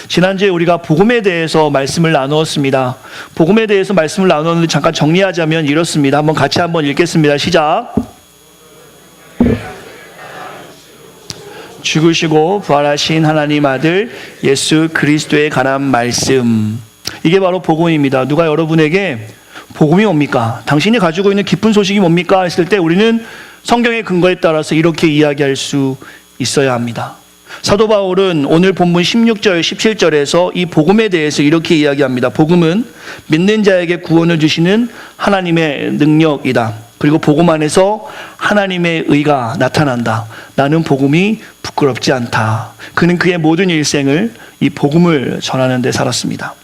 지난주에 우리가 복음에 대해서 말씀을 나누었습니다. 복음에 대해서 말씀을 나누었는데 잠깐 정리하자면 이렇습니다. 한번 같이 한번 읽겠습니다. 시작. 죽으시고 부활하신 하나님 아들 예수 그리스도에 관한 말씀. 이게 바로 복음입니다. 누가 여러분에게 복음이 뭡니까? 당신이 가지고 있는 기쁜 소식이 뭡니까? 했을 때 우리는 성경의 근거에 따라서 이렇게 이야기할 수 있어야 합니다. 사도 바울은 오늘 본문 16절, 17절에서 이 복음에 대해서 이렇게 이야기합니다. 복음은 믿는 자에게 구원을 주시는 하나님의 능력이다. 그리고 복음 안에서 하나님의 의가 나타난다. 나는 복음이 부끄럽지 않다. 그는 그의 모든 일생을 이 복음을 전하는 데 살았습니다.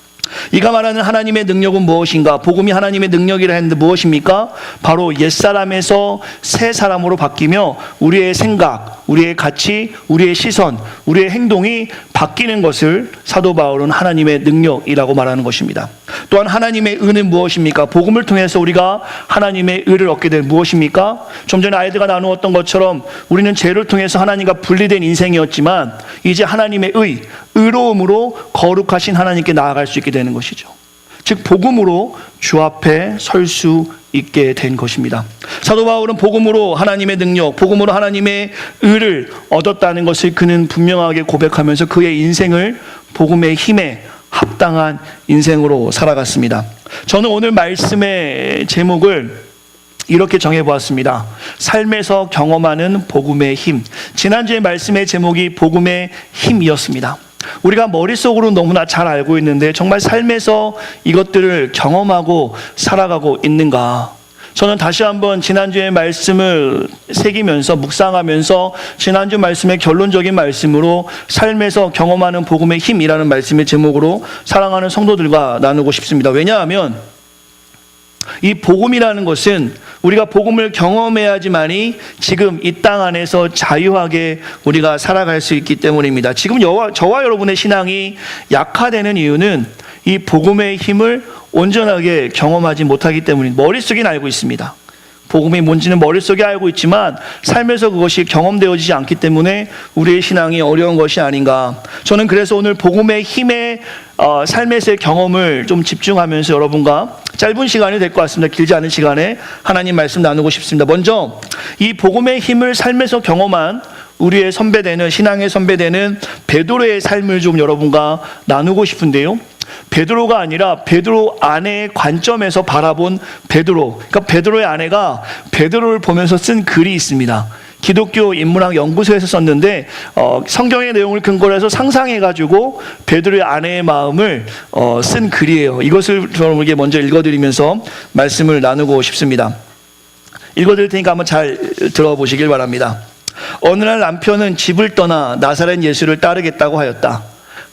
이가 말하는 하나님의 능력은 무엇인가? 복음이 하나님의 능력이라 했는데 무엇입니까? 바로 옛사람에서 새 사람으로 바뀌며 우리의 생각, 우리의 가치, 우리의 시선, 우리의 행동이 바뀌는 것을 사도 바울은 하나님의 능력이라고 말하는 것입니다. 또한 하나님의 의는 무엇입니까? 복음을 통해서 우리가 하나님의 의를 얻게 될 무엇입니까? 좀 전에 아이들과 나누었던 것처럼 우리는 죄를 통해서 하나님과 분리된 인생이었지만 이제 하나님의 의로움으로 거룩하신 하나님께 나아갈 수 있게 되는 것이죠. 즉 복음으로 주 앞에 설 수 있게 된 것입니다. 사도 바울은 복음으로 하나님의 능력, 복음으로 하나님의 의를 얻었다는 것을 그는 분명하게 고백하면서 그의 인생을 복음의 힘에 합당한 인생으로 살아갔습니다. 저는 오늘 말씀의 제목을 이렇게 정해보았습니다. 삶에서 경험하는 복음의 힘. 지난주에 말씀의 제목이 복음의 힘이었습니다. 우리가 머릿속으로 너무나 잘 알고 있는데 정말 삶에서 이것들을 경험하고 살아가고 있는가? 저는 다시 한번 지난주의 말씀을 새기면서 묵상하면서 지난주 말씀의 결론적인 말씀으로 삶에서 경험하는 복음의 힘이라는 말씀의 제목으로 사랑하는 성도들과 나누고 싶습니다. 왜냐하면 이 복음이라는 것은 우리가 복음을 경험해야지만이 지금 이 땅 안에서 자유하게 우리가 살아갈 수 있기 때문입니다. 지금 저와 여러분의 신앙이 약화되는 이유는 이 복음의 힘을 온전하게 경험하지 못하기 때문입니다. 머릿속엔 알고 있습니다. 복음이 뭔지는 머릿속에 알고 있지만 삶에서 그것이 경험되어지지 않기 때문에 우리의 신앙이 어려운 것이 아닌가. 저는 그래서 오늘 복음의 힘의 삶에서의 경험을 좀 집중하면서 여러분과 짧은 시간이 될 것 같습니다. 길지 않은 시간에 하나님 말씀 나누고 싶습니다. 먼저 이 복음의 힘을 삶에서 경험한 우리의 선배되는 신앙의 선배되는 베드로의 삶을 좀 여러분과 나누고 싶은데요. 베드로가 아니라 베드로 아내의 관점에서 바라본 베드로. 그러니까 베드로의 아내가 베드로를 보면서 쓴 글이 있습니다. 기독교 인문학 연구소에서 썼는데 성경의 내용을 근거로 해서 상상해가지고 베드로의 아내의 마음을 쓴 글이에요. 이것을 여러분에게 먼저 읽어드리면서 말씀을 나누고 싶습니다. 읽어드릴 테니까 한번 잘 들어보시길 바랍니다. 어느 날 남편은 집을 떠나 나사렛 예수를 따르겠다고 하였다.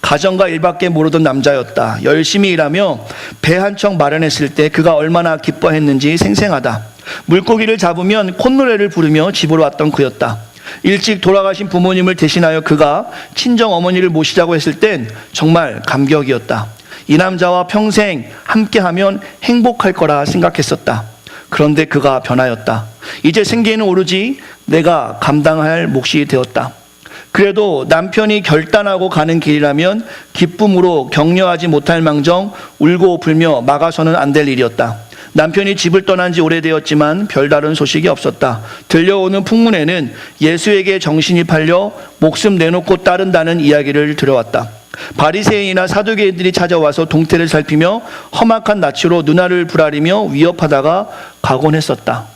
가정과 일밖에 모르던 남자였다. 열심히 일하며 배 한 척 마련했을 때 그가 얼마나 기뻐했는지 생생하다. 물고기를 잡으면 콧노래를 부르며 집으로 왔던 그였다. 일찍 돌아가신 부모님을 대신하여 그가 친정 어머니를 모시자고 했을 땐 정말 감격이었다. 이 남자와 평생 함께하면 행복할 거라 생각했었다. 그런데 그가 변하였다. 이제 생계는 오로지 내가 감당할 몫이 되었다. 그래도 남편이 결단하고 가는 길이라면 기쁨으로 격려하지 못할 망정 울고 불며 막아서는 안 될 일이었다. 남편이 집을 떠난 지 오래되었지만 별다른 소식이 없었다. 들려오는 풍문에는 예수에게 정신이 팔려 목숨 내놓고 따른다는 이야기를 들어왔다. 바리새인이나 사두개인들이 찾아와서 동태를 살피며 험악한 낯으로 누나를 부라리며 위협하다가 가곤 했었다.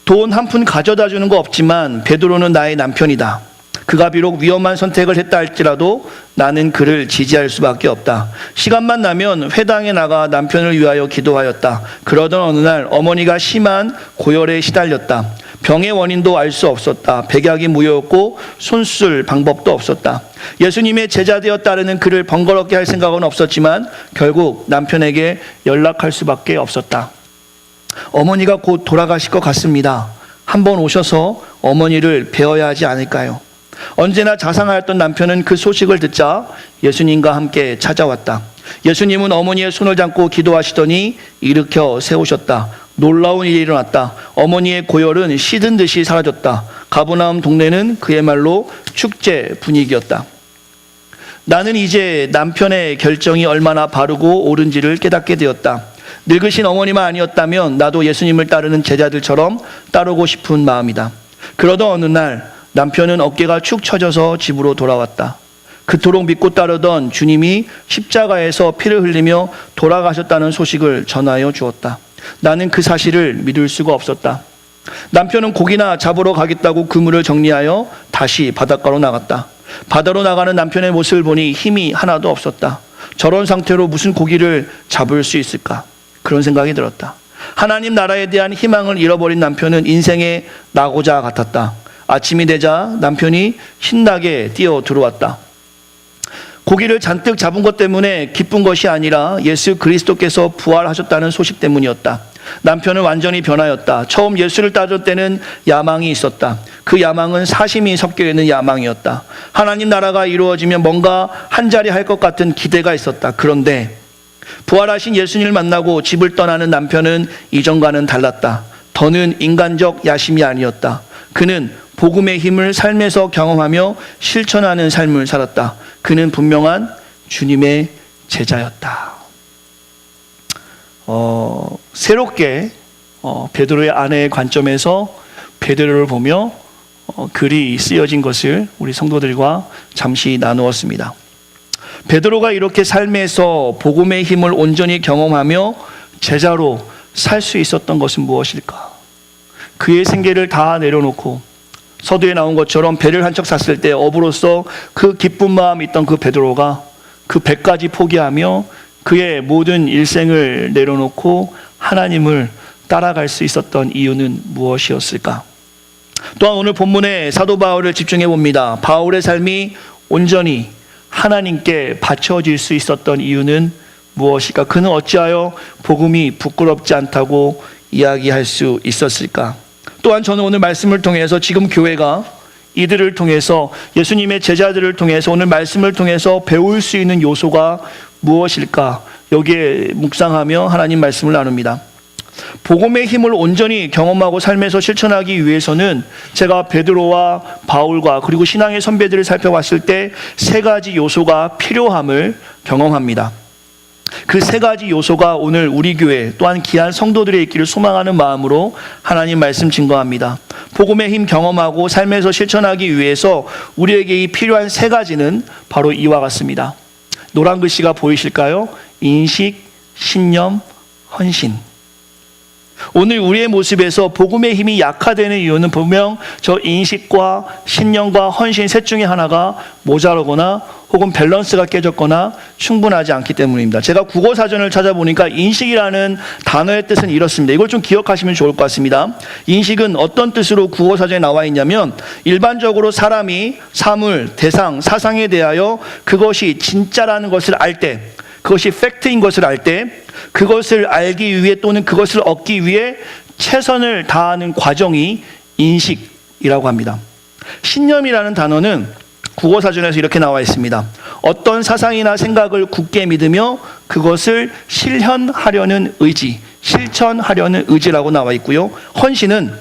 돈 한 푼 가져다 주는 거 없지만 베드로는 나의 남편이다. 그가 비록 위험한 선택을 했다 할지라도 나는 그를 지지할 수밖에 없다. 시간만 나면 회당에 나가 남편을 위하여 기도하였다. 그러던 어느 날 어머니가 심한 고열에 시달렸다. 병의 원인도 알 수 없었다. 백약이 무효였고 손쓸 방법도 없었다. 예수님의 제자 되어 따르는 그를 번거롭게 할 생각은 없었지만 결국 남편에게 연락할 수밖에 없었다. 어머니가 곧 돌아가실 것 같습니다. 한번 오셔서 어머니를 뵈어야 하지 않을까요? 언제나 자상하였던 남편은 그 소식을 듣자 예수님과 함께 찾아왔다. 예수님은 어머니의 손을 잡고 기도하시더니 일으켜 세우셨다. 놀라운 일이 일어났다. 어머니의 고열은 시든 듯이 사라졌다. 가버나움 동네는 그야말로 축제 분위기였다. 나는 이제 남편의 결정이 얼마나 바르고 옳은지를 깨닫게 되었다. 늙으신 어머니만 아니었다면 나도 예수님을 따르는 제자들처럼 따르고 싶은 마음이다. 그러던 어느 날 남편은 어깨가 축 처져서 집으로 돌아왔다. 그토록 믿고 따르던 주님이 십자가에서 피를 흘리며 돌아가셨다는 소식을 전하여 주었다. 나는 그 사실을 믿을 수가 없었다. 남편은 고기나 잡으러 가겠다고 그물을 정리하여 다시 바닷가로 나갔다. 바다로 나가는 남편의 모습을 보니 힘이 하나도 없었다. 저런 상태로 무슨 고기를 잡을 수 있을까? 그런 생각이 들었다. 하나님 나라에 대한 희망을 잃어버린 남편은 인생의 낙오자 같았다. 아침이 되자 남편이 신나게 뛰어 들어왔다. 고기를 잔뜩 잡은 것 때문에 기쁜 것이 아니라 예수 그리스도께서 부활하셨다는 소식 때문이었다. 남편은 완전히 변하였다. 처음 예수를 따를 때는 야망이 있었다. 그 야망은 사심이 섞여 있는 야망이었다. 하나님 나라가 이루어지면 뭔가 한 자리 할 것 같은 기대가 있었다. 그런데 부활하신 예수님을 만나고 집을 떠나는 남편은 이전과는 달랐다. 더는 인간적 야심이 아니었다. 그는 복음의 힘을 삶에서 경험하며 실천하는 삶을 살았다. 그는 분명한 주님의 제자였다. 새롭게 베드로의 아내의 관점에서 베드로를 보며 글이 쓰여진 것을 우리 성도들과 잠시 나누었습니다. 베드로가 이렇게 삶에서 복음의 힘을 온전히 경험하며 제자로 살 수 있었던 것은 무엇일까? 그의 생계를 다 내려놓고 서두에 나온 것처럼 배를 한 척 샀을 때 어부로서 그 기쁜 마음이 있던 그 베드로가 그 배까지 포기하며 그의 모든 일생을 내려놓고 하나님을 따라갈 수 있었던 이유는 무엇이었을까? 또한 오늘 본문에 사도 바울을 집중해 봅니다. 바울의 삶이 온전히 하나님께 바쳐질 수 있었던 이유는 무엇일까? 그는 어찌하여 복음이 부끄럽지 않다고 이야기할 수 있었을까? 또한 저는 오늘 말씀을 통해서 지금 교회가 이들을 통해서 예수님의 제자들을 통해서 오늘 말씀을 통해서 배울 수 있는 요소가 무엇일까? 여기에 묵상하며 하나님 말씀을 나눕니다. 복음의 힘을 온전히 경험하고 삶에서 실천하기 위해서는 제가 베드로와 바울과 그리고 신앙의 선배들을 살펴봤을 때 세 가지 요소가 필요함을 경험합니다. 그 세 가지 요소가 오늘 우리 교회 또한 귀한 성도들의 있기를 소망하는 마음으로 하나님 말씀 증거합니다. 복음의 힘 경험하고 삶에서 실천하기 위해서 우리에게 이 필요한 세 가지는 바로 이와 같습니다. 노란 글씨가 보이실까요? 인식, 신념, 헌신. 오늘 우리의 모습에서 복음의 힘이 약화되는 이유는 분명 저 인식과 신념과 헌신 셋 중에 하나가 모자라거나 혹은 밸런스가 깨졌거나 충분하지 않기 때문입니다. 제가 국어사전을 찾아보니까 인식이라는 단어의 뜻은 이렇습니다. 이걸 좀 기억하시면 좋을 것 같습니다. 인식은 어떤 뜻으로 국어사전에 나와 있냐면 일반적으로 사람이 사물, 대상, 사상에 대하여 그것이 진짜라는 것을 알 때, 그것이 팩트인 것을 알 때, 그것을 알기 위해 또는 그것을 얻기 위해 최선을 다하는 과정이 인식이라고 합니다. 신념이라는 단어는 국어사전에서 이렇게 나와 있습니다. 어떤 사상이나 생각을 굳게 믿으며 그것을 실현하려는 의지, 실천하려는 의지라고 나와 있고요. 헌신은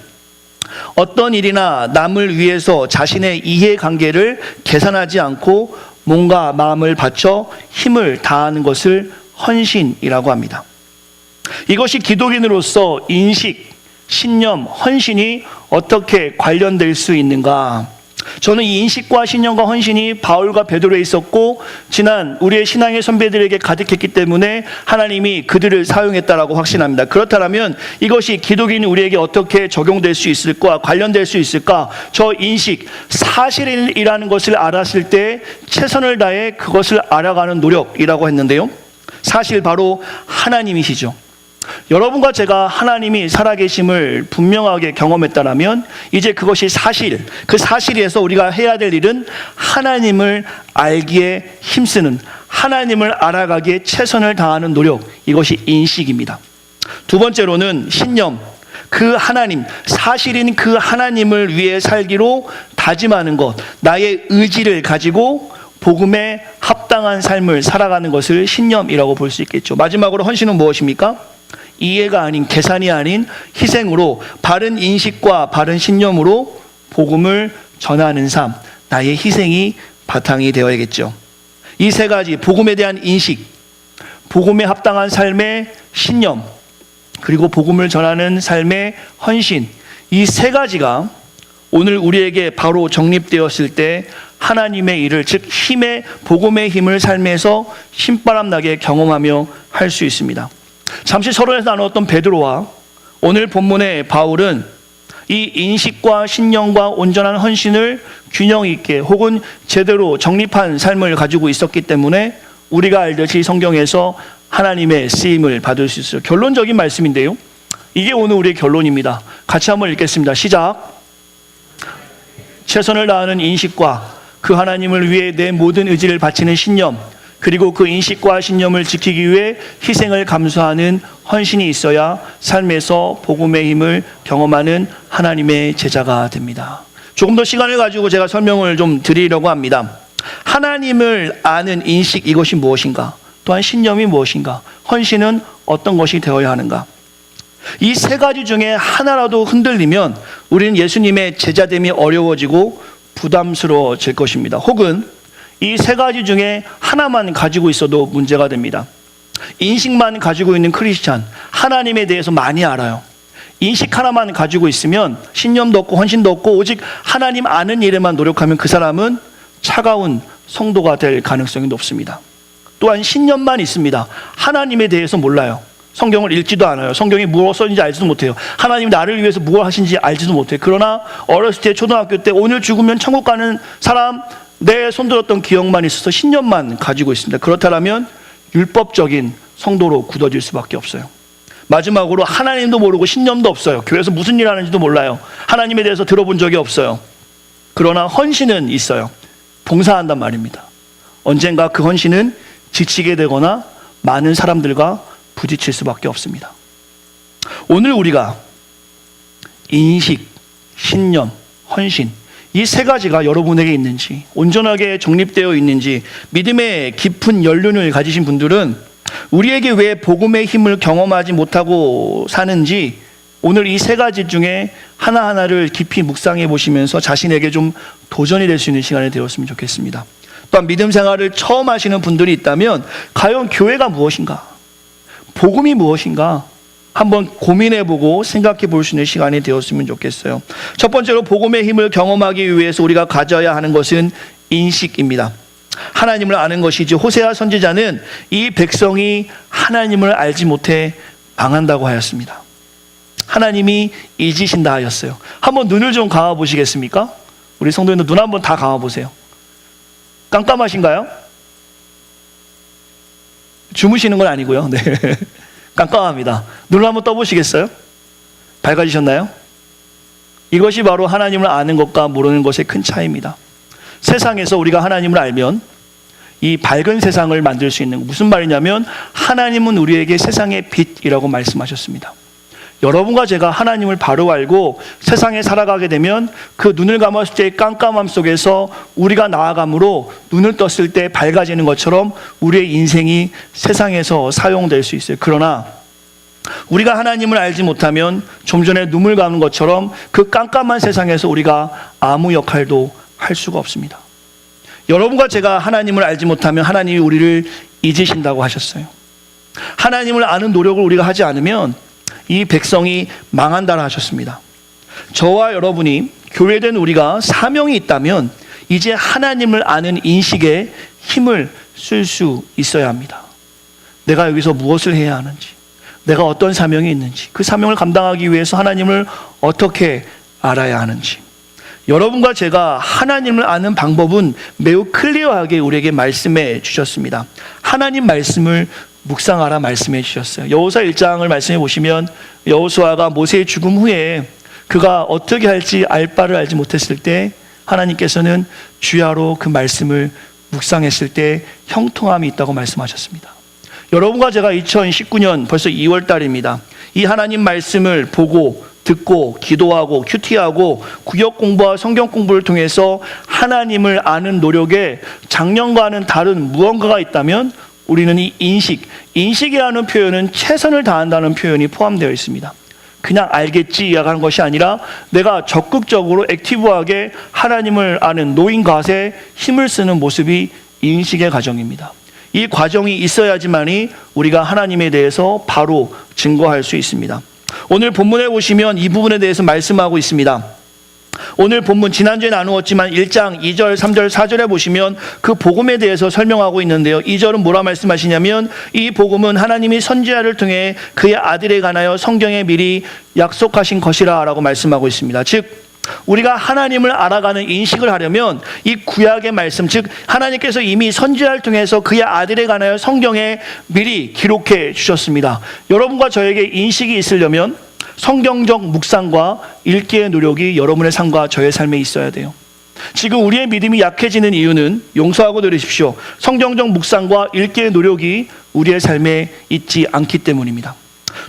어떤 일이나 남을 위해서 자신의 이해관계를 계산하지 않고 뭔가 마음을 바쳐 힘을 다하는 것을 헌신이라고 합니다. 이것이 기독인으로서 인식, 신념, 헌신이 어떻게 관련될 수 있는가? 저는 이 인식과 신념과 헌신이 바울과 베드로에 있었고 지난 우리의 신앙의 선배들에게 가득했기 때문에 하나님이 그들을 사용했다라고 확신합니다. 그렇다면 이것이 기독인 우리에게 어떻게 적용될 수 있을까? 관련될 수 있을까? 저 인식, 사실이라는 것을 알았을 때 최선을 다해 그것을 알아가는 노력이라고 했는데요. 사실 바로 하나님이시죠. 여러분과 제가 하나님이 살아계심을 분명하게 경험했다면 이제 그것이 사실, 그 사실에서 우리가 해야 될 일은 하나님을 알기에 힘쓰는, 하나님을 알아가기에 최선을 다하는 노력, 이것이 인식입니다. 두 번째로는 신념, 그 하나님, 사실인 그 하나님을 위해 살기로 다짐하는 것, 나의 의지를 가지고 복음에 합당한 삶을 살아가는 것을 신념이라고 볼 수 있겠죠. 마지막으로 헌신은 무엇입니까? 이해가 아닌, 계산이 아닌 희생으로, 바른 인식과 바른 신념으로 복음을 전하는 삶, 나의 희생이 바탕이 되어야겠죠. 이 세 가지, 복음에 대한 인식, 복음에 합당한 삶의 신념, 그리고 복음을 전하는 삶의 헌신, 이 세 가지가 오늘 우리에게 바로 정립되었을 때 하나님의 일을, 즉 복음의 힘을 삶에서 신바람 나게 경험하며 할 수 있습니다. 잠시 서론에서 나누었던 베드로와 오늘 본문의 바울은 이 인식과 신념과 온전한 헌신을 균형 있게 혹은 제대로 정립한 삶을 가지고 있었기 때문에 우리가 알듯이 성경에서 하나님의 쓰임을 받을 수 있어요. 결론적인 말씀인데요, 이게 오늘 우리의 결론입니다. 같이 한번 읽겠습니다. 시작. 최선을 다하는 인식과 그 하나님을 위해 내 모든 의지를 바치는 신념, 그리고 그 인식과 신념을 지키기 위해 희생을 감수하는 헌신이 있어야 삶에서 복음의 힘을 경험하는 하나님의 제자가 됩니다. 조금 더 시간을 가지고 제가 설명을 좀 드리려고 합니다. 하나님을 아는 인식, 이것이 무엇인가? 또한 신념이 무엇인가? 헌신은 어떤 것이 되어야 하는가? 이 세 가지 중에 하나라도 흔들리면 우리는 예수님의 제자됨이 어려워지고 부담스러워질 것입니다. 혹은 이 세 가지 중에 하나만 가지고 있어도 문제가 됩니다. 인식만 가지고 있는 크리스찬, 하나님에 대해서 많이 알아요. 인식 하나만 가지고 있으면 신념도 없고 헌신도 없고 오직 하나님 아는 일에만 노력하면 그 사람은 차가운 성도가 될 가능성이 높습니다. 또한 신념만 있습니다. 하나님에 대해서 몰라요. 성경을 읽지도 않아요. 성경이 무엇 써있는지 알지도 못해요. 하나님이 나를 위해서 무엇 하신지 알지도 못해요. 그러나 어렸을 때, 초등학교 때 오늘 죽으면 천국 가는 사람, 내 손들었던 기억만 있어서 신념만 가지고 있습니다. 그렇다면 율법적인 성도로 굳어질 수밖에 없어요. 마지막으로 하나님도 모르고 신념도 없어요. 교회에서 무슨 일 하는지도 몰라요. 하나님에 대해서 들어본 적이 없어요. 그러나 헌신은 있어요. 봉사한단 말입니다. 언젠가 그 헌신은 지치게 되거나 많은 사람들과 부딪힐 수밖에 없습니다. 오늘 우리가 인식, 신념, 헌신, 이 세 가지가 여러분에게 있는지, 온전하게 정립되어 있는지, 믿음의 깊은 연륜을 가지신 분들은 우리에게 왜 복음의 힘을 경험하지 못하고 사는지 오늘 이 세 가지 중에 하나하나를 깊이 묵상해 보시면서 자신에게 좀 도전이 될 수 있는 시간이 되었으면 좋겠습니다. 또한 믿음 생활을 처음 하시는 분들이 있다면 과연 교회가 무엇인가? 복음이 무엇인가? 한번 고민해보고 생각해 볼 수 있는 시간이 되었으면 좋겠어요. 첫 번째로 복음의 힘을 경험하기 위해서 우리가 가져야 하는 것은 인식입니다. 하나님을 아는 것이지, 호세아 선지자는 이 백성이 하나님을 알지 못해 망한다고 하였습니다. 하나님이 잊으신다 하였어요. 한번 눈을 좀 감아 보시겠습니까? 우리 성도님들 눈 한번 다 감아 보세요. 깜깜하신가요? 주무시는 건 아니고요. 네. 깜깜합니다. 눈을 한번 떠보시겠어요? 밝아지셨나요? 이것이 바로 하나님을 아는 것과 모르는 것의 큰 차이입니다. 세상에서 우리가 하나님을 알면 이 밝은 세상을 만들 수 있는, 무슨 말이냐면 하나님은 우리에게 세상의 빛이라고 말씀하셨습니다. 여러분과 제가 하나님을 바로 알고 세상에 살아가게 되면 그 눈을 감았을 때의 깜깜함 속에서 우리가 나아감으로 눈을 떴을 때 밝아지는 것처럼 우리의 인생이 세상에서 사용될 수 있어요. 그러나 우리가 하나님을 알지 못하면 좀 전에 눈을 감은 것처럼 그 깜깜한 세상에서 우리가 아무 역할도 할 수가 없습니다. 여러분과 제가 하나님을 알지 못하면 하나님이 우리를 잊으신다고 하셨어요. 하나님을 아는 노력을 우리가 하지 않으면 이 백성이 망한다라 하셨습니다. 저와 여러분이 교회된 우리가 사명이 있다면 이제 하나님을 아는 인식에 힘을 쓸 수 있어야 합니다. 내가 여기서 무엇을 해야 하는지, 내가 어떤 사명이 있는지, 그 사명을 감당하기 위해서 하나님을 어떻게 알아야 하는지. 여러분과 제가 하나님을 아는 방법은 매우 클리어하게 우리에게 말씀해 주셨습니다. 하나님 말씀을 묵상하라 말씀해 주셨어요. 여호수아 1장을 말씀해 보시면 여호수아가 모세의 죽음 후에 그가 어떻게 할지 알 바를 알지 못했을 때 하나님께서는 주야로 그 말씀을 묵상했을 때 형통함이 있다고 말씀하셨습니다. 여러분과 제가 2019년 벌써 2월 달입니다. 이 하나님 말씀을 보고 듣고 기도하고 큐티하고 구역 공부와 성경 공부를 통해서 하나님을 아는 노력에 작년과는 다른 무언가가 있다면 우리는 이 인식이라는 표현은 최선을 다한다는 표현이 포함되어 있습니다. 그냥 알겠지 이야기하는 것이 아니라 내가 적극적으로 액티브하게 하나님을 아는 노인갓에 힘을 쓰는 모습이 인식의 과정입니다. 이 과정이 있어야지만이 우리가 하나님에 대해서 바로 증거할 수 있습니다. 오늘 본문에 보시면 이 부분에 대해서 말씀하고 있습니다. 오늘 본문 지난주에 나누었지만 1장 2절, 3절, 4절에 보시면 그 복음에 대해서 설명하고 있는데요. 2절은 뭐라 말씀하시냐면 이 복음은 하나님이 선지자를 통해 그의 아들에 관하여 성경에 미리 약속하신 것이라 라고 말씀하고 있습니다. 즉 우리가 하나님을 알아가는 인식을 하려면 이 구약의 말씀, 즉 하나님께서 이미 선지자를 통해서 그의 아들에 관하여 성경에 미리 기록해 주셨습니다. 여러분과 저에게 인식이 있으려면 성경적 묵상과 읽기의 노력이 여러분의 삶과 저의 삶에 있어야 돼요. 지금 우리의 믿음이 약해지는 이유는, 용서하고 들으십시오, 성경적 묵상과 읽기의 노력이 우리의 삶에 있지 않기 때문입니다.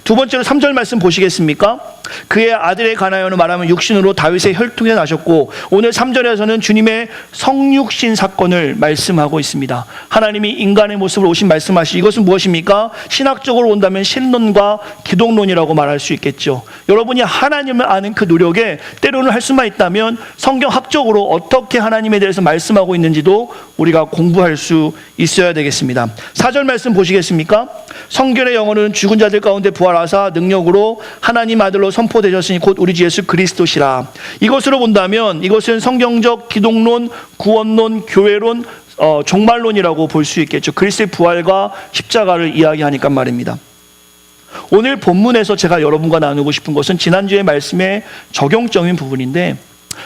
두 번째로 3절 말씀 보시겠습니까? 그의 아들에 관하여는 말하면 육신으로 다윗의 혈통에 나셨고, 오늘 3절에서는 주님의 성육신 사건을 말씀하고 있습니다. 하나님이 인간의 모습으로 오신 말씀하시, 이것은 무엇입니까? 신학적으로 온다면 신론과 기독론이라고 말할 수 있겠죠. 여러분이 하나님을 아는 그 노력에 때로는 할 수만 있다면 성경학적으로 어떻게 하나님에 대해서 말씀하고 있는지도 우리가 공부할 수 있어야 되겠습니다. 4절 말씀 보시겠습니까? 성결의 영혼은 죽은 자들 가운데 부활하사 능력으로 하나님 아들로 선포되셨으니 곧 우리 주 예수 그리스도시라. 이것으로 본다면 이것은 성경적 기독론, 구원론, 교회론, 종말론이라고 볼 수 있겠죠. 그리스도의 부활과 십자가를 이야기하니까 말입니다. 오늘 본문에서 제가 여러분과 나누고 싶은 것은 지난주의 말씀의 적용적인 부분인데,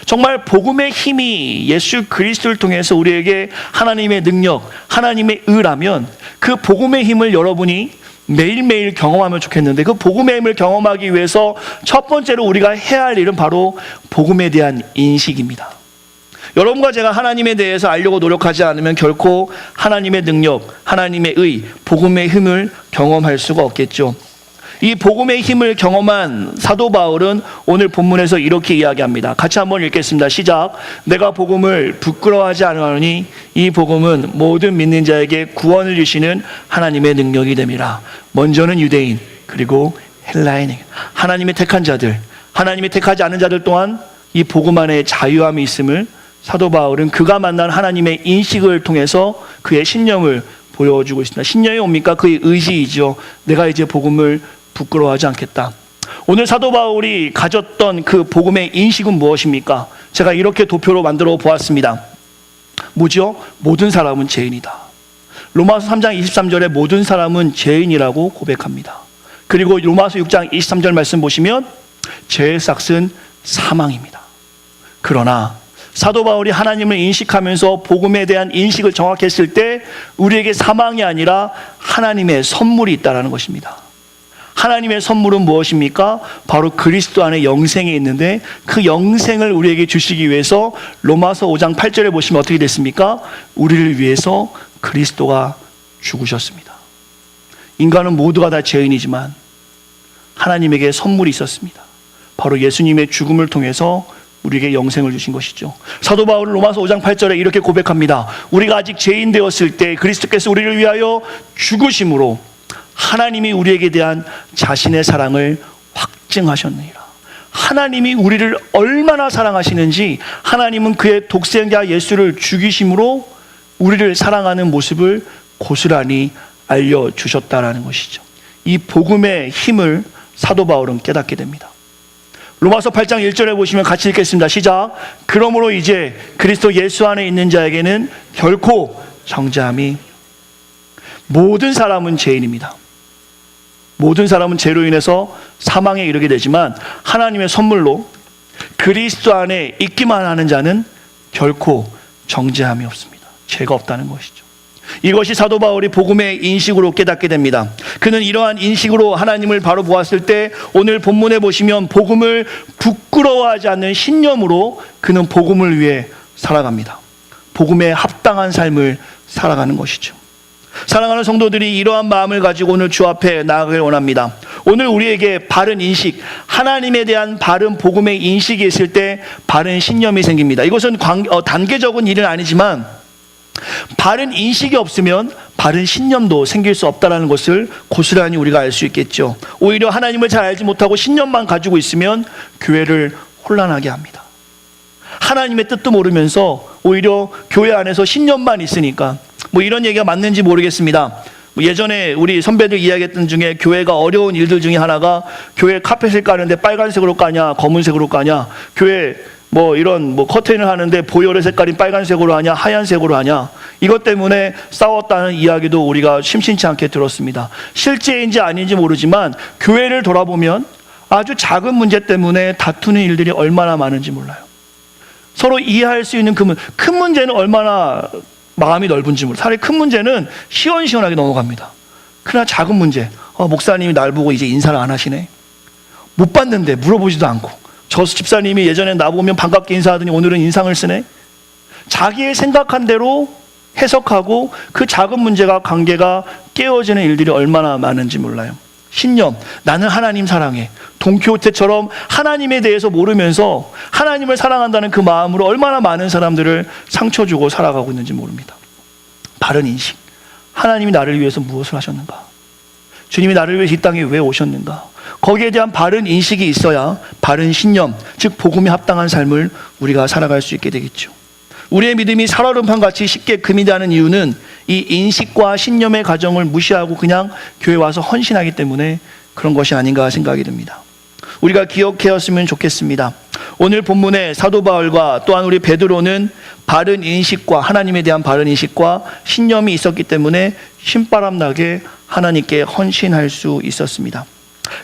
정말 복음의 힘이 예수 그리스도를 통해서 우리에게 하나님의 능력, 하나님의 의라면 그 복음의 힘을 여러분이 매일매일 경험하면 좋겠는데, 그 복음의 힘을 경험하기 위해서 첫 번째로 우리가 해야 할 일은 바로 복음에 대한 인식입니다. 여러분과 제가 하나님에 대해서 알려고 노력하지 않으면 결코 하나님의 능력, 하나님의 의, 복음의 힘을 경험할 수가 없겠죠. 이 복음의 힘을 경험한 사도 바울은 오늘 본문에서 이렇게 이야기합니다. 같이 한번 읽겠습니다. 시작. 내가 복음을 부끄러워하지 않으니 이 복음은 모든 믿는 자에게 구원을 주시는 하나님의 능력이 됨이라. 먼저는 유대인, 그리고 헬라인, 하나님의 택한 자들, 하나님이 택하지 않은 자들 또한 이 복음 안에 자유함이 있음을 사도 바울은 그가 만난 하나님의 인식을 통해서 그의 신념을 보여주고 있습니다. 신념이 뭡니까? 그의 의지이죠. 내가 이제 복음을 부끄러워하지 않겠다. 오늘 사도 바울이 가졌던 그 복음의 인식은 무엇입니까? 제가 이렇게 도표로 만들어 보았습니다. 뭐죠? 모든 사람은 죄인이다. 로마서 3장 23절에 모든 사람은 죄인이라고 고백합니다. 그리고 로마서 6장 23절 말씀 보시면 죄의 삭은 사망입니다. 그러나 사도 바울이 하나님을 인식하면서 복음에 대한 인식을 정확했을 때 우리에게 사망이 아니라 하나님의 선물이 있다는 것입니다. 하나님의 선물은 무엇입니까? 바로 그리스도 안에 영생이 있는데, 그 영생을 우리에게 주시기 위해서 로마서 5장 8절에 보시면 어떻게 됐습니까? 우리를 위해서 그리스도가 죽으셨습니다. 인간은 모두가 다 죄인이지만 하나님에게 선물이 있었습니다. 바로 예수님의 죽음을 통해서 우리에게 영생을 주신 것이죠. 사도 바울은 로마서 5장 8절에 이렇게 고백합니다. 우리가 아직 죄인 되었을 때 그리스도께서 우리를 위하여 죽으심으로 하나님이 우리에게 대한 자신의 사랑을 확증하셨느니라. 하나님이 우리를 얼마나 사랑하시는지 하나님은 그의 독생자 예수를 죽이심으로 우리를 사랑하는 모습을 고스란히 알려주셨다라는 것이죠. 이 복음의 힘을 사도 바울은 깨닫게 됩니다. 로마서 8장 1절에 보시면 같이 읽겠습니다. 시작. 그러므로 이제 그리스도 예수 안에 있는 자에게는 결코 정죄함이, 모든 사람은 죄인입니다. 모든 사람은 죄로 인해서 사망에 이르게 되지만 하나님의 선물로 그리스도 안에 있기만 하는 자는 결코 정죄함이 없습니다. 죄가 없다는 것이죠. 이것이 사도 바울이 복음의 인식으로 깨닫게 됩니다. 그는 이러한 인식으로 하나님을 바로 보았을 때 오늘 본문에 보시면 복음을 부끄러워하지 않는 신념으로 그는 복음을 위해 살아갑니다. 복음에 합당한 삶을 살아가는 것이죠. 사랑하는 성도들이 이러한 마음을 가지고 오늘 주 앞에 나아가길 원합니다. 오늘 우리에게 바른 인식, 하나님에 대한 바른 복음의 인식이 있을 때 바른 신념이 생깁니다. 이것은 단계적인 일은 아니지만 바른 인식이 없으면 바른 신념도 생길 수 없다는 것을 고스란히 우리가 알 수 있겠죠. 오히려 하나님을 잘 알지 못하고 신념만 가지고 있으면 교회를 혼란하게 합니다. 하나님의 뜻도 모르면서 오히려 교회 안에서 신념만 있으니까 뭐 이런 얘기가 맞는지 모르겠습니다. 예전에 우리 선배들 이야기했던 중에 교회가 어려운 일들 중에 하나가 교회 카펫을 까는데 빨간색으로 까냐 검은색으로 까냐, 교회 뭐 이런 뭐 커튼을 하는데 보혈의 색깔인 빨간색으로 하냐 하얀색으로 하냐, 이것 때문에 싸웠다는 이야기도 우리가 심심치 않게 들었습니다. 실제인지 아닌지 모르지만 교회를 돌아보면 아주 작은 문제 때문에 다투는 일들이 얼마나 많은지 몰라요. 서로 이해할 수 있는 큰 문제는 얼마나 마음이 넓은지 몰라요. 차라리 큰 문제는 시원시원하게 넘어갑니다. 그러나 작은 문제, 목사님이 날 보고 이제 인사를 안 하시네, 못 봤는데 물어보지도 않고, 저 집사님이 예전에 나보면 반갑게 인사하더니 오늘은 인상을 쓰네, 자기의 생각한 대로 해석하고 그 작은 문제가 관계가 깨어지는 일들이 얼마나 많은지 몰라요. 신념, 나는 하나님 사랑해, 돈키호테처럼 하나님에 대해서 모르면서 하나님을 사랑한다는 그 마음으로 얼마나 많은 사람들을 상처 주고 살아가고 있는지 모릅니다. 바른 인식, 하나님이 나를 위해서 무엇을 하셨는가, 주님이 나를 위해서 이 땅에 왜 오셨는가, 거기에 대한 바른 인식이 있어야 바른 신념, 즉 복음에 합당한 삶을 우리가 살아갈 수 있게 되겠죠. 우리의 믿음이 살얼음판같이 쉽게 금이 되는 이유는 이 인식과 신념의 과정을 무시하고 그냥 교회 와서 헌신하기 때문에 그런 것이 아닌가 생각이 듭니다. 우리가 기억해왔으면 좋겠습니다. 오늘 본문의 사도 바울과 또한 우리 베드로는 바른 인식과 하나님에 대한 바른 인식과 신념이 있었기 때문에 신바람 나게 하나님께 헌신할 수 있었습니다.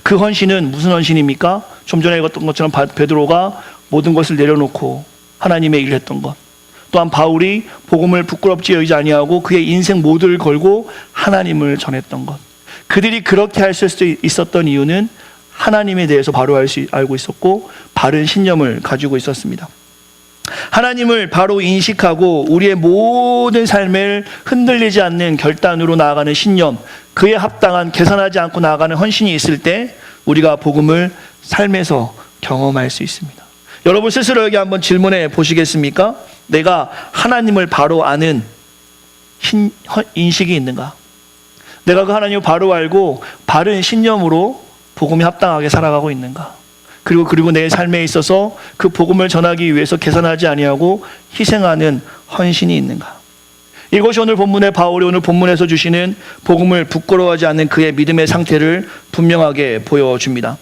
그 헌신은 무슨 헌신입니까? 좀 전에 읽었던 것처럼 베드로가 모든 것을 내려놓고 하나님의 일을 했던 것, 또한 바울이 복음을 부끄럽지 여기지 아니하고 그의 인생 모두를 걸고 하나님을 전했던 것, 그들이 그렇게 할 수 있었던 이유는 하나님에 대해서 바로 알고 있었고 바른 신념을 가지고 있었습니다. 하나님을 바로 인식하고 우리의 모든 삶을 흔들리지 않는 결단으로 나아가는 신념, 그에 합당한 계산하지 않고 나아가는 헌신이 있을 때 우리가 복음을 삶에서 경험할 수 있습니다. 여러분 스스로에게 한번 질문해 보시겠습니까? 내가 하나님을 바로 아는 인식이 있는가? 내가 그 하나님을 바로 알고 바른 신념으로 복음에 합당하게 살아가고 있는가? 그리고 내 삶에 있어서 그 복음을 전하기 위해서 계산하지 아니하고 희생하는 헌신이 있는가? 이것이 오늘 본문의 바울이 오늘 본문에서 주시는 복음을 부끄러워하지 않는 그의 믿음의 상태를 분명하게 보여줍니다.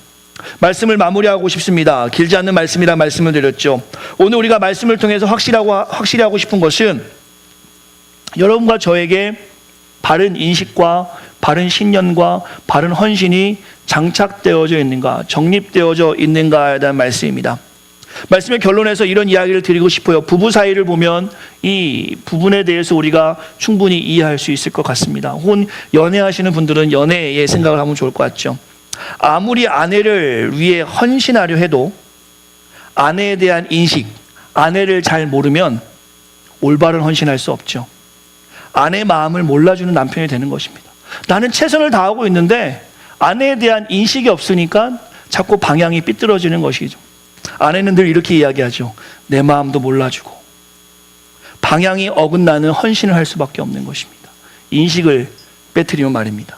말씀을 마무리하고 싶습니다. 길지 않는 말씀이라 말씀을 드렸죠. 오늘 우리가 말씀을 통해서 확실히 하고 싶은 것은 여러분과 저에게 바른 인식과 바른 신념과 바른 헌신이 장착되어져 있는가, 정립되어져 있는가에 대한 말씀입니다. 말씀의 결론에서 이런 이야기를 드리고 싶어요. 부부 사이를 보면 이 부분에 대해서 우리가 충분히 이해할 수 있을 것 같습니다. 혹은 연애하시는 분들은 연애의 생각을 하면 좋을 것 같죠. 아무리 아내를 위해 헌신하려 해도 아내에 대한 인식, 아내를 잘 모르면 올바른 헌신할 수 없죠. 아내의 마음을 몰라주는 남편이 되는 것입니다. 나는 최선을 다하고 있는데 아내에 대한 인식이 없으니까 자꾸 방향이 삐뚤어지는 것이죠. 아내는 늘 이렇게 이야기하죠. 내 마음도 몰라주고. 방향이 어긋나는 헌신을 할 수밖에 없는 것입니다. 인식을 빼뜨리면 말입니다.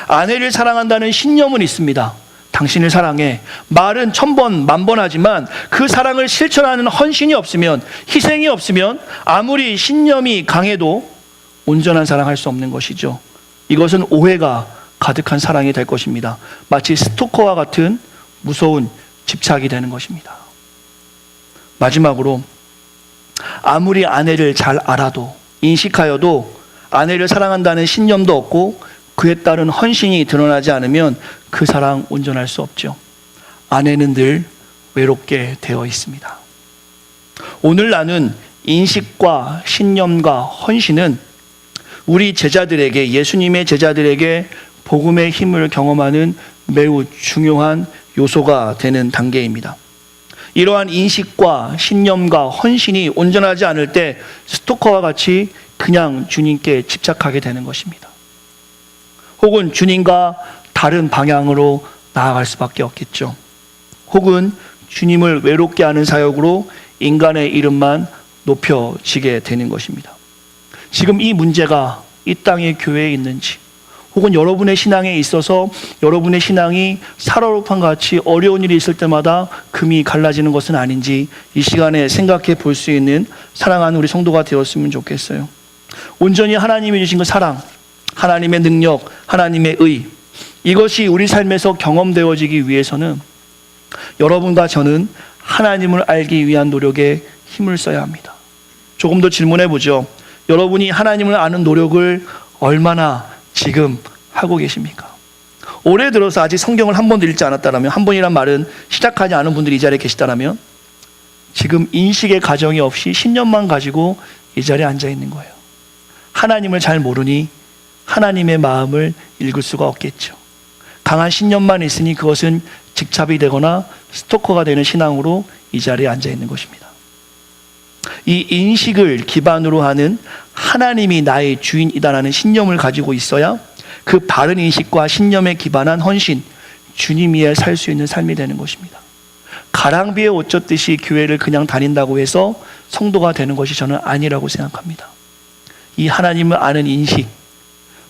아내를 사랑한다는 신념은 있습니다. 당신을 사랑해. 말은 1000번, 10,000번 하지만 그 사랑을 실천하는 헌신이 없으면, 희생이 없으면 아무리 신념이 강해도 온전한 사랑할 수 없는 것이죠. 이것은 오해가 가득한 사랑이 될 것입니다. 마치 스토커와 같은 무서운 집착이 되는 것입니다. 마지막으로 아무리 아내를 잘 알아도 인식하여도 아내를 사랑한다는 신념도 없고 그에 따른 헌신이 드러나지 않으면 그 사랑 온전할 수 없죠. 아내는 늘 외롭게 되어 있습니다. 오늘 나눈 인식과 신념과 헌신은 우리 제자들에게, 예수님의 제자들에게 복음의 힘을 경험하는 매우 중요한 요소가 되는 단계입니다. 이러한 인식과 신념과 헌신이 온전하지 않을 때 스토커와 같이 그냥 주님께 집착하게 되는 것입니다. 혹은 주님과 다른 방향으로 나아갈 수밖에 없겠죠. 혹은 주님을 외롭게 하는 사역으로 인간의 이름만 높여지게 되는 것입니다. 지금 이 문제가 이 땅의 교회에 있는지, 혹은 여러분의 신앙에 있어서 여러분의 신앙이 살얼음판 같이 어려운 일이 있을 때마다 금이 갈라지는 것은 아닌지 이 시간에 생각해 볼 수 있는 사랑하는 우리 성도가 되었으면 좋겠어요. 온전히 하나님이 주신 그 사랑, 하나님의 능력, 하나님의 의, 이것이 우리 삶에서 경험되어지기 위해서는 여러분과 저는 하나님을 알기 위한 노력에 힘을 써야 합니다. 조금 더 질문해 보죠. 여러분이 하나님을 아는 노력을 얼마나 지금 하고 계십니까? 올해 들어서 아직 성경을 한 번도 읽지 않았다면, 한 번이란 말은 시작하지 않은 분들이 이 자리에 계시다면 지금 인식의 가정이 없이 10년만 가지고 이 자리에 앉아 있는 거예요. 하나님을 잘 모르니 하나님의 마음을 읽을 수가 없겠죠. 강한 신념만 있으니 그것은 직잡이 되거나 스토커가 되는 신앙으로 이 자리에 앉아 있는 것입니다. 이 인식을 기반으로 하는 하나님이 나의 주인이다라는 신념을 가지고 있어야 그 바른 인식과 신념에 기반한 헌신, 주님 위에 살 수 있는 삶이 되는 것입니다. 가랑비에 옷 젖듯이 교회를 그냥 다닌다고 해서 성도가 되는 것이 저는 아니라고 생각합니다. 이 하나님을 아는 인식,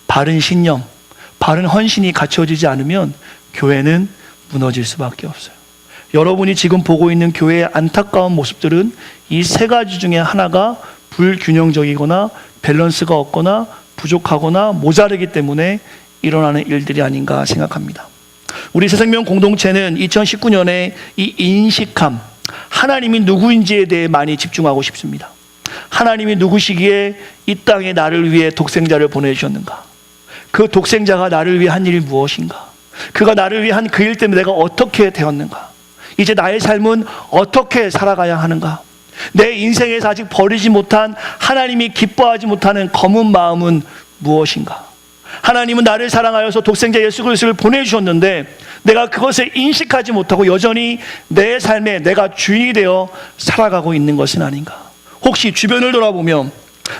바른 신념, 바른 헌신이 갖춰지지 않으면 교회는 무너질 수밖에 없어요. 여러분이 지금 보고 있는 교회의 안타까운 모습들은 이 세 가지 중에 하나가 불균형적이거나 밸런스가 없거나 부족하거나 모자르기 때문에 일어나는 일들이 아닌가 생각합니다. 우리 새생명 공동체는 2019년에 이 인식함, 하나님이 누구인지에 대해 많이 집중하고 싶습니다. 하나님이 누구시기에 이 땅에 나를 위해 독생자를 보내주셨는가? 그 독생자가 나를 위해 한 일이 무엇인가? 그가 나를 위해 한 그 일 때문에 내가 어떻게 되었는가? 이제 나의 삶은 어떻게 살아가야 하는가? 내 인생에서 아직 버리지 못한, 하나님이 기뻐하지 못하는 검은 마음은 무엇인가? 하나님은 나를 사랑하여서 독생자 예수 그리스도를 보내주셨는데 내가 그것을 인식하지 못하고 여전히 내 삶에 내가 주인이 되어 살아가고 있는 것은 아닌가? 혹시 주변을 돌아보면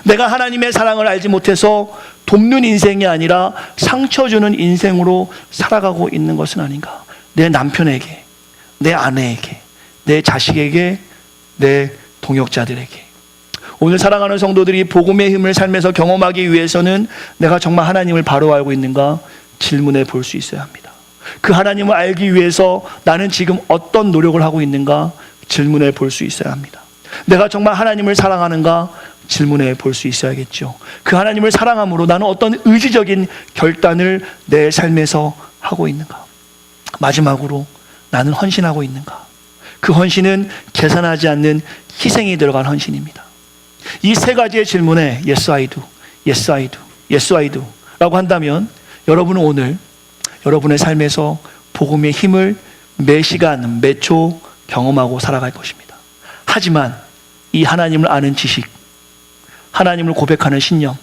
내가 하나님의 사랑을 알지 못해서 돕는 인생이 아니라 상처 주는 인생으로 살아가고 있는 것은 아닌가? 내 남편에게, 내 아내에게, 내 자식에게, 내 동역자들에게. 오늘 사랑하는 성도들이 복음의 힘을 삶에서 경험하기 위해서는 내가 정말 하나님을 바로 알고 있는가 질문해 볼 수 있어야 합니다. 그 하나님을 알기 위해서 나는 지금 어떤 노력을 하고 있는가 질문해 볼 수 있어야 합니다. 내가 정말 하나님을 사랑하는가 질문해 볼 수 있어야겠죠. 그 하나님을 사랑함으로 나는 어떤 의지적인 결단을 내 삶에서 하고 있는가? 마지막으로 나는 헌신하고 있는가? 그 헌신은 계산하지 않는 희생이 들어간 헌신입니다. 이 세 가지의 질문에 Yes I do, Yes I do, Yes I do 라고 한다면 여러분은 오늘 여러분의 삶에서 복음의 힘을 매 시간, 매 초 경험하고 살아갈 것입니다. 하지만 이 하나님을 아는 지식, 하나님을 고백하는 신념,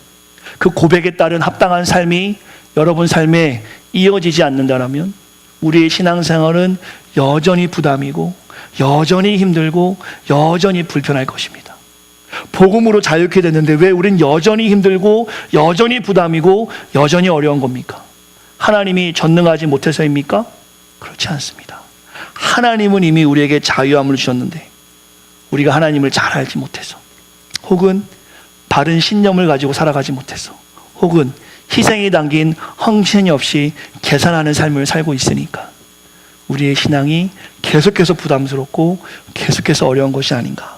그 고백에 따른 합당한 삶이 여러분 삶에 이어지지 않는다면 우리의 신앙생활은 여전히 부담이고 여전히 힘들고 여전히 불편할 것입니다. 복음으로 자유케 됐는데 왜 우린 여전히 힘들고 여전히 부담이고 여전히 어려운 겁니까? 하나님이 전능하지 못해서입니까? 그렇지 않습니다. 하나님은 이미 우리에게 자유함을 주셨는데 우리가 하나님을 잘 알지 못해서, 혹은 바른 신념을 가지고 살아가지 못해서, 혹은 희생이 담긴 헌신이 없이 계산하는 삶을 살고 있으니까 우리의 신앙이 계속해서 부담스럽고 계속해서 어려운 것이 아닌가.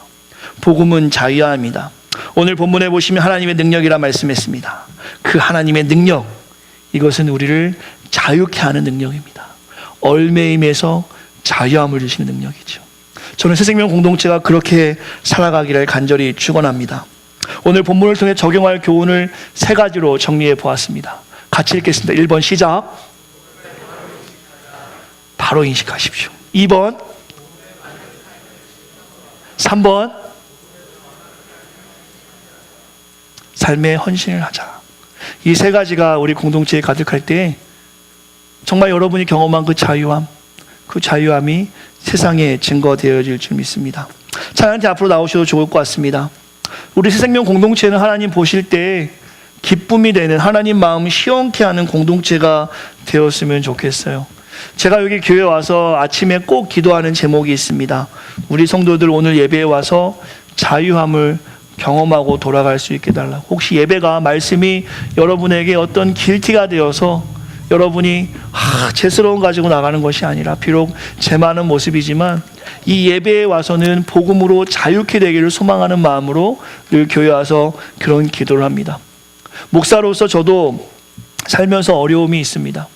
복음은 자유함입니다. 오늘 본문에 보시면 하나님의 능력이라 말씀했습니다. 그 하나님의 능력, 이것은 우리를 자유케 하는 능력입니다. 얼매임에서 자유함을 주시는 능력이죠. 저는 새생명 공동체가 그렇게 살아가기를 간절히 축원합니다. 오늘 본문을 통해 적용할 교훈을 세 가지로 정리해 보았습니다. 같이 읽겠습니다. 1번 시작. 바로 인식하십시오. 2번, 3번, 삶의 헌신을 하자. 이 세 가지가 우리 공동체에 가득할 때 정말 여러분이 경험한 그 자유함, 그 자유함이 세상에 증거되어질 줄 믿습니다. 찬양팀 앞으로 나오셔도 좋을 것 같습니다. 우리 새생명 공동체는 하나님 보실 때 기쁨이 되는, 하나님 마음 시원케 하는 공동체가 되었으면 좋겠어요. 제가 여기 교회 와서 아침에 꼭 기도하는 제목이 있습니다. 우리 성도들 오늘 예배에 와서 자유함을 경험하고 돌아갈 수 있게 달라고. 혹시 예배가, 말씀이 여러분에게 어떤 길티가 되어서 여러분이 죄스러움 가지고 나가는 것이 아니라 비록 제 많은 모습이지만 이 예배에 와서는 복음으로 자유케 되기를 소망하는 마음으로 늘 교회 와서 그런 기도를 합니다. 목사로서 저도 살면서 어려움이 있습니다.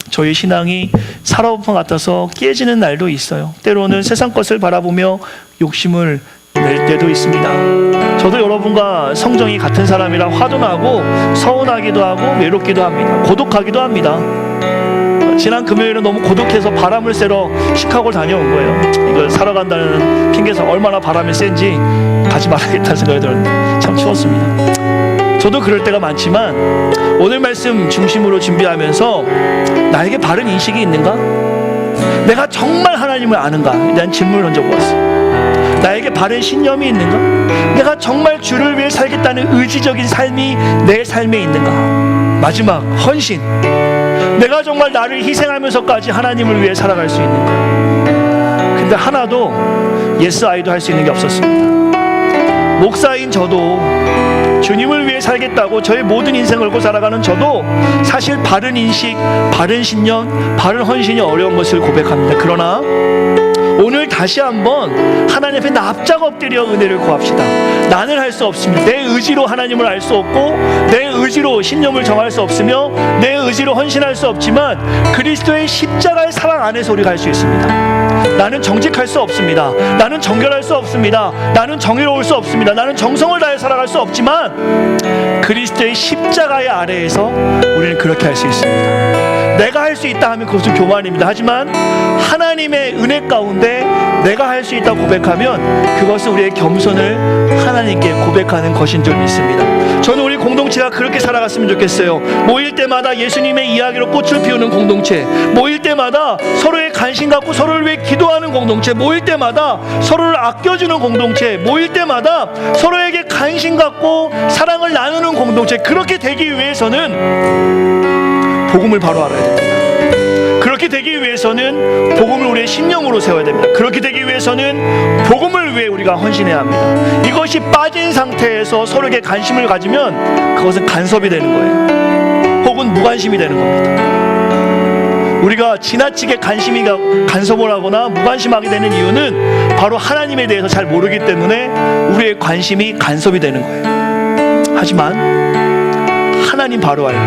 저희 신앙이 살아오픈 같아서 깨지는 날도 있어요. 때로는 세상 것을 바라보며 욕심을 낼 때도 있습니다. 저도 여러분과 성정이 같은 사람이라 화도 나고 서운하기도 하고 외롭기도 합니다. 고독하기도 합니다. 지난 금요일은 너무 고독해서 바람을 쐬러 시카고를 다녀온 거예요. 이걸 사러 간다는 핑계에서 얼마나 바람이 센지 가지 말아야겠다는 생각이 들었는데 참 추웠습니다. 저도 그럴 때가 많지만 오늘 말씀 중심으로 준비하면서 나에게 바른 인식이 있는가? 내가 정말 하나님을 아는가? 에 대한 질문을 던져보았어요. 나에게 바른 신념이 있는가? 내가 정말 주를 위해 살겠다는 의지적인 삶이 내 삶에 있는가? 마지막, 헌신. 내가 정말 나를 희생하면서까지 하나님을 위해 살아갈 수 있는가? 근데 하나도 예스 아이도 할 수 있는 게 없었습니다. 목사인 저도 주님을 위해 살겠다고 저의 모든 인생을 걸고 살아가는 저도 사실 바른 인식, 바른 신념, 바른 헌신이 어려운 것을 고백합니다. 그러나 오늘 다시 한번 하나님 앞에 납작 엎드려 은혜를 구합시다. 나는 할 수 없습니다. 내 의지로 하나님을 알 수 없고 내 의지로 신념을 정할 수 없으며 내 의지로 헌신할 수 없지만 그리스도의 십자가의 사랑 안에서 우리가 할 수 있습니다. 나는 정직할 수 없습니다. 나는 정결할 수 없습니다. 나는 정의로울 수 없습니다. 나는 정성을 다해 살아갈 수 없지만 그리스도의 십자가의 아래에서 우리는 그렇게 할 수 있습니다. 내가 할 수 있다 하면 그것은 교만입니다. 하지만 하나님의 은혜 가운데 내가 할 수 있다고 고백하면 그것은 우리의 겸손을 하나님께 고백하는 것인 줄 믿습니다. 저는 우리 공동체가 그렇게 살아갔으면 좋겠어요. 모일 때마다 예수님의 이야기로 꽃을 피우는 공동체, 모일 때마다 서로의 관심 갖고 서로를 위해 기도하는 공동체, 모일 때마다 서로를 아껴주는 공동체, 모일 때마다 서로에게 관심 갖고 사랑을 나누는 공동체. 그렇게 되기 위해서는 복음을 바로 알아야 됩니다. 그렇게 되기 위해서는 복음을 우리의 신념으로 세워야 됩니다. 그렇게 되기 위해서는 복음을 위해 우리가 헌신해야 합니다. 이것이 빠진 상태에서 서로에게 관심을 가지면 그것은 간섭이 되는 거예요. 혹은 무관심이 되는 겁니다. 우리가 지나치게 간섭을 하거나 무관심하게 되는 이유는 바로 하나님에 대해서 잘 모르기 때문에 우리의 관심이 간섭이 되는 거예요. 하지만 하나님 바로 알고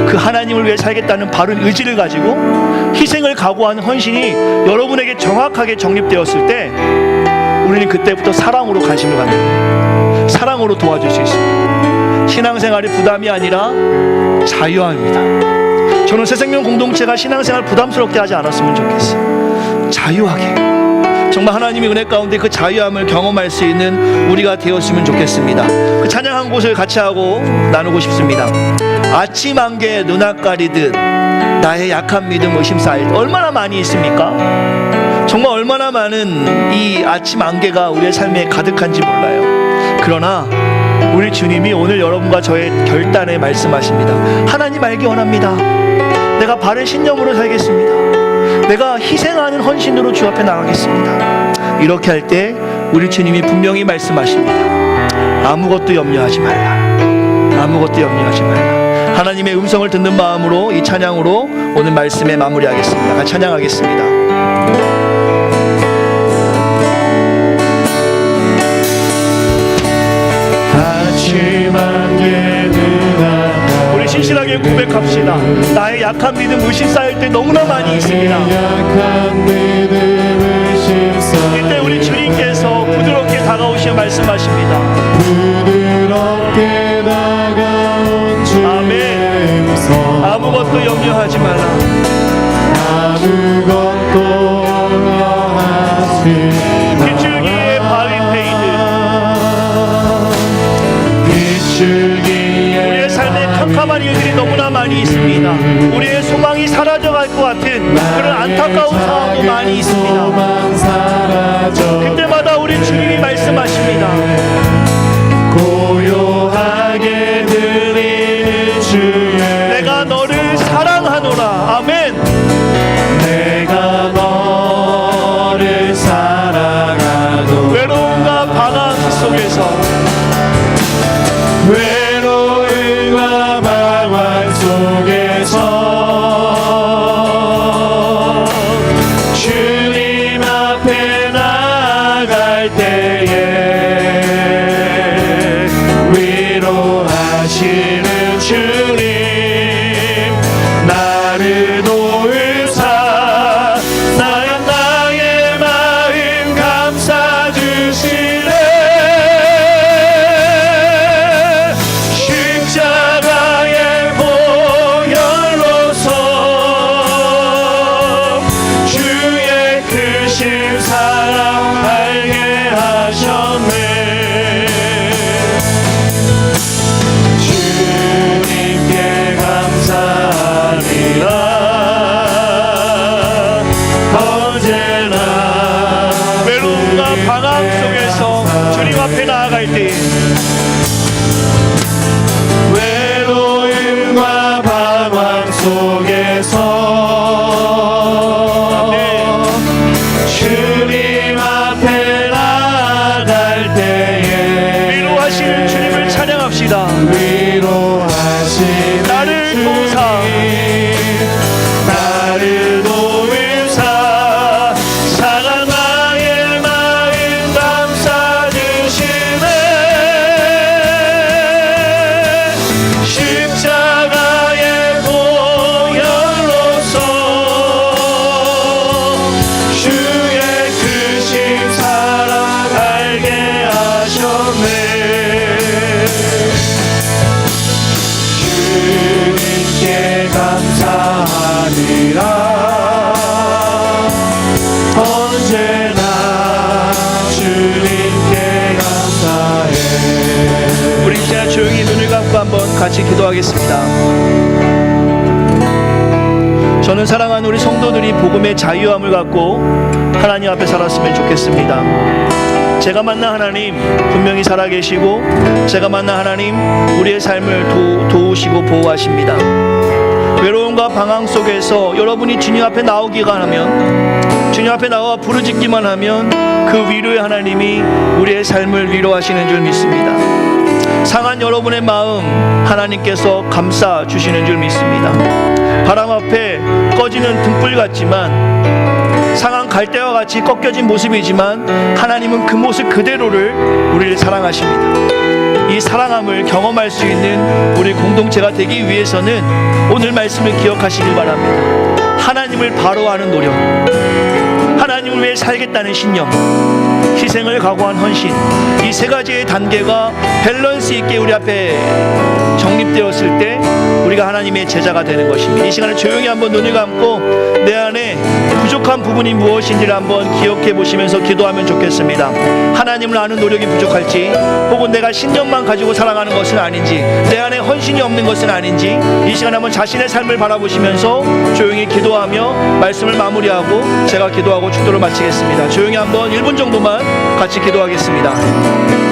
그 하나님을 위해 살겠다는 바른 의지를 가지고 희생을 각오하는 헌신이 여러분에게 정확하게 정립되었을 때 우리는 그때부터 사랑으로 관심을 갖는 거예요. 사랑으로 도와줄 수 있습니다. 신앙생활이 부담이 아니라 자유함입니다. 저는 새생명 공동체가 신앙생활 부담스럽게 하지 않았으면 좋겠어요. 자유하게 정말 하나님의 은혜 가운데 그 자유함을 경험할 수 있는 우리가 되었으면 좋겠습니다. 그 찬양 한 곳을 같이 하고 나누고 싶습니다. 아침 안개 눈앞 가리듯 나의 약한 믿음 의심 쌓일 얼마나 많이 있습니까? 정말 얼마나 많은 이 아침 안개가 우리의 삶에 가득한지 몰라요. 그러나 우리 주님이 오늘 여러분과 저의 결단에 말씀하십니다. 하나님 알기 원합니다. 내가 바른 신념으로 살겠습니다. 내가 희생하는 헌신으로 주 앞에 나가겠습니다. 이렇게 할 때 우리 주님이 분명히 말씀하십니다. 아무것도 염려하지 말라. 아무것도 염려하지 말라. 하나님의 음성을 듣는 마음으로 이 찬양으로 오늘 말씀에 마무리하겠습니다. 같이 찬양하겠습니다. 아침 안개 눈앞 우리 신실하게 고백합시다. 나의 약한 믿음 의심 쌓일 때 너무나 많이 있습니다. 약한 믿음 의심 쌓일 이때 우리 주님께서 부드럽게 다가오시며 말씀하십니다. 부드럽게 다가온 주의 음성 아무것도 염려하지 말라. 아무것도 염려하지 말라. 빗줄기에 바위 페이드 빗줄기에 우리의 삶에 캄캄한 일들이 너무나 많이 있습니다. 우리의 소망이 사라져갈 것 같은 그런 안타까운 상황도 많이 있습니다. 그때마다 우리 주님이 말씀하십니다. 고요하게 들리는 주의 내가 너를 사랑하노라. 아멘. 내가 너를 사랑하노라. 외로움과 방황 속에서 외로움과 방황 속에서 주님 앞에 나아갈 때에 같이 기도하겠습니다. 저는 사랑하는 우리 성도들이 복음의 자유함을 갖고 하나님 앞에 살았으면 좋겠습니다. 제가 만난 하나님 분명히 살아계시고, 제가 만난 하나님 우리의 삶을 도우시고 보호하십니다. 외로움과 방황 속에서 여러분이 주님 앞에 나오기만 하면, 주님 앞에 나와 부르짖기만 하면 그 위로의 하나님이 우리의 삶을 위로하시는 줄 믿습니다. 상한 여러분의 마음 하나님께서 감싸 주시는 줄 믿습니다. 바람 앞에 꺼지는 등불 같지만, 상한 갈대와 같이 꺾여진 모습이지만 하나님은 그 모습 그대로를 우리를 사랑하십니다. 이 사랑함을 경험할 수 있는 우리 공동체가 되기 위해서는 오늘 말씀을 기억하시길 바랍니다. 하나님을 바로하는 노력, 하나님을 위해 살겠다는 신념, 희생을 각오한 헌신, 이 세 가지의 단계가 밸런스 있게 우리 앞에 정립되었을 때 우리가 하나님의 제자가 되는 것입니다. 이 시간에 조용히 한번 눈을 감고 내 안에 부족한 부분이 무엇인지를 한번 기억해 보시면서 기도하면 좋겠습니다. 하나님을 아는 노력이 부족할지, 혹은 내가 신념만 가지고 살아가는 것은 아닌지, 내 안에 헌신이 없는 것은 아닌지, 이 시간에 한번 자신의 삶을 바라보시면서 조용히 기도하며 말씀을 마무리하고 제가 기도하고 축도를 마치겠습니다. 조용히 한번 1분 정도만 같이 기도하겠습니다.